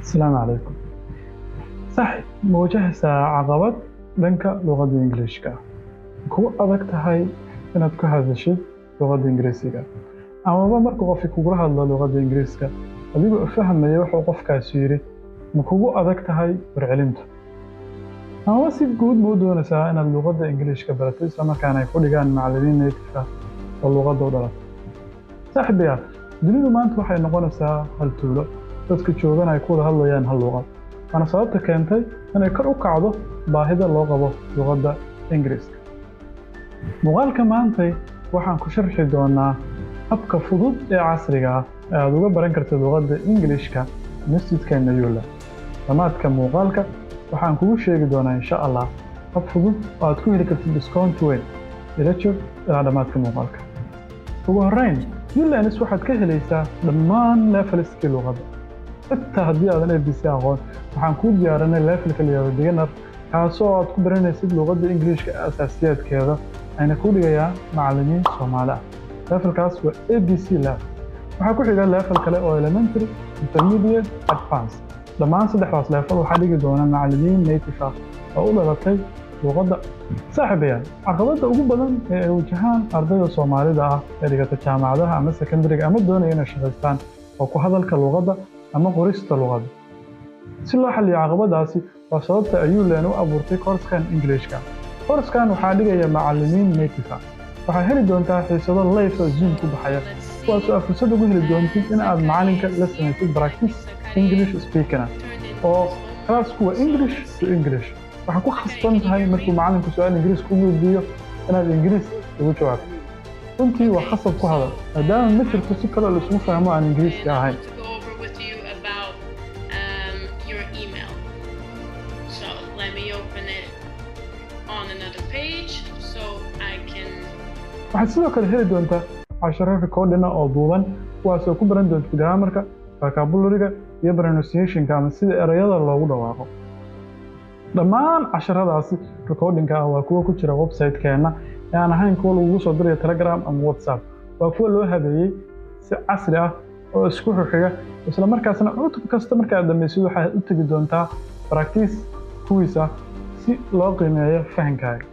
السلام عليكم. صحيح مواجهة عقبات dhanka luqadda Ingiriiska kugu adag tahay inaad ku hadashid luqadda Ingiriisiga amaba marka qof kugula hadlo luqadda Ingiriiska adigoo fahmaya waxa uu qofkaasi yiri ma kugu adag tahay warcelinta ama si guud ma u doonaysaa inaad luqadda Ingiriiska barato isla markaana ay ku dhigaan macallimiin native ah oo luqadda u dhalatay saaxiibayaal dunidu maanta waxay noqonaysaa hal tuulo dadka joogan ay ku wada hadlayaan hal luqad waana sababta keentay inay kor u kacdo baahida loo qabo luqadda Ingiriiska muuqaalka maanta waxaan ku sharxi doonaa habka fudud ee casriga ah ee aad uga baran kartid luqadda Ingiriiska Institute-keena Yuula dhammaadka muuqaalka waxaan kugu sheegi doonaa insha Allah hab fudud oo aad ku heli kartid discount weyn ila joog ilaa dhammaadka muuqaalka ugu horreyn Yuulanis waxaad ka helaysaa dhammaan levels-kii luqadda xitaa haddii aadan ABC aqoon waxaan kuu diyaarinay levelka la yiraahdo beginner kaasoo aad ku baranaysid luqadda Ingiriiska aasaasiyaadkeeda ayna ku dhigayaan macallimiin Soomaali ah levelkaas waa ABC level waxaa ku xiga level kale oo elementary intermediate advanced dhammaan saddexdaas level waxaa dhigi doona macallimiin native ah oo u dhalatay luqadda saaxiibayaal caqabadda ugu badan ee ay wajahaan ardayda Soomaalida ah ee dhigata jaamacadaha ama secondary ama doonaya inay shaqeystaan oo ku hadalka luqadda ama qorista luqadda si loo xalliyo caqabadaasi waa sababta ay Yuulan u abuurtay koorskan Ingiriiska koorskan waxaa dhigaya macallimiin native ah waxaa heli doontaa xiisado live oo Zoom ku baxaya kuwaas oo fursad ugu heli doontid in aad macallinka la samaysid practice English speaking oo class-ku waa English to English waxaa ku khasban tahay markuu macallinku su'aal Ingiriis ku weydiiyo inaad Ingiriis ugu jawaabto runtii waa khasab ku hadal maadaama ma jirto si kale oo la isugu fahmo aan Ingiriiska ahayn waxaad sidoo kale heli doontaa casharo recording oo duuban kuwaas oo ku baran doonta grammarka, vocabulary-ga iyo pronunciation-ka ama sida erayada loogu dhawaaqo dhammaan casharadaasi recording-ka ah waa kuwa ku jira website-keena ee aan ahayn kuwa lagu soo dirayo Telegram ama WhatsApp waa kuwa loo habeeyay si casri ah oo isku xiga isla markaasna cutub kasta marka aad dhamaysid waxaad u tagi doontaa practice quiz ah si loo qiimeeyo fahankaaga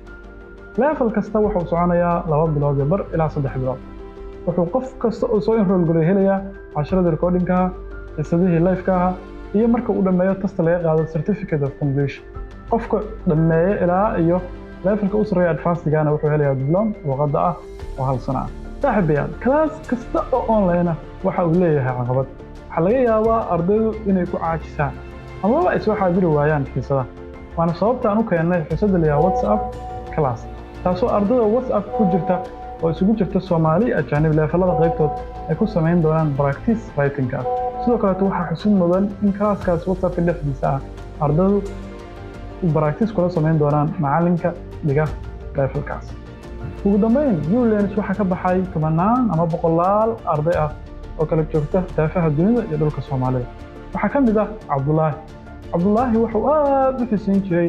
level kasta wuxuu soconayaa 2 bilood bar ilaa 3 bilood wuxuu qof kasta oo soo enroll galay helayaa casharada recording-ka xiisadihii live-ka iyo marka uu dhameeyo test laga qaado certificate of completion qofka dhameeyo ilaa iyo levelka u sareeya advanced-gana wuxuu helayaa diplom luqadda ah oo hal sano ah saaxiibayaal class kasta oo online ah waxa uu leeyahay caqabad waxa laga yaabaa ardaydu inay ku caajisaan ama ay soo xaadiri waayaan xiisada waana sababta aan u keenay xiisada la yiraahdo WhatsApp class taasoo ardayda WhatsApp ku jirta oo isugu jirta Soomaali ajaanib levelada qaybtood ay ku sameyn doonaan practice writing-ka sidoo kale waxaa xusid mudan in class-kaas WhatsApp dhexdiisa ah ardaydu practice kula sameyn doonaan macallinka dhiga levelkaas ugu dambeyn Yuulanis waxaa ka baxay kumanaan ama boqolaal arday ah oo kala joogta daafaha dunida iyo dhulka Soomaalida waxaa ka mid ah Cabdullaahi wuxuu aad u xiisayn jiray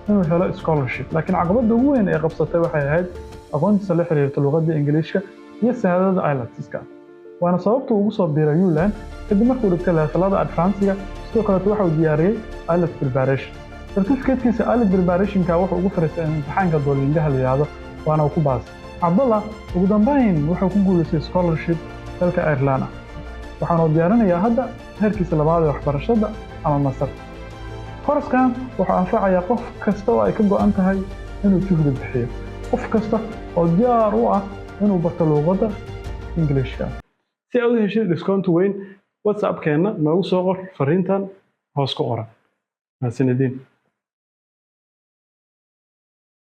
inuu helo scholarship laakiin caqabadda ugu weyn ee qabsatay waxay ahayd aqoontiisa la xiriirta luqadda Ingiriiska iyo shahaadada IELTS-ka waana sababta uu ugu soo biiray Yuulan kadib markuu dhigtay levelada advanced-ga sidoo kale waxa uu diyaariyay IELTS preparation certificate-kiisa IELTS preparation-ka wuxuu ugu fariistay imtixaanka Duolingo la yiraahdo waana uu ku baasay Cabdullah ugu dambeyn wuxuu ku guuleystay scholarship dalka Ireland waxaana uu diyaarinayaa hadda heerkiisa labaad ee waxbarashada ama master koorskan wuxuu anfacayaa qof kasta oo ay ka go'an tahay inuu juhdi bixiyo qof kasta oo diyaar u ah inuu barto luqadda Ingiriiska si aad u hesho discount weyn WhatsApp-keena noogu soo qor fariintan hoos ku qoran. Mahadsanidin.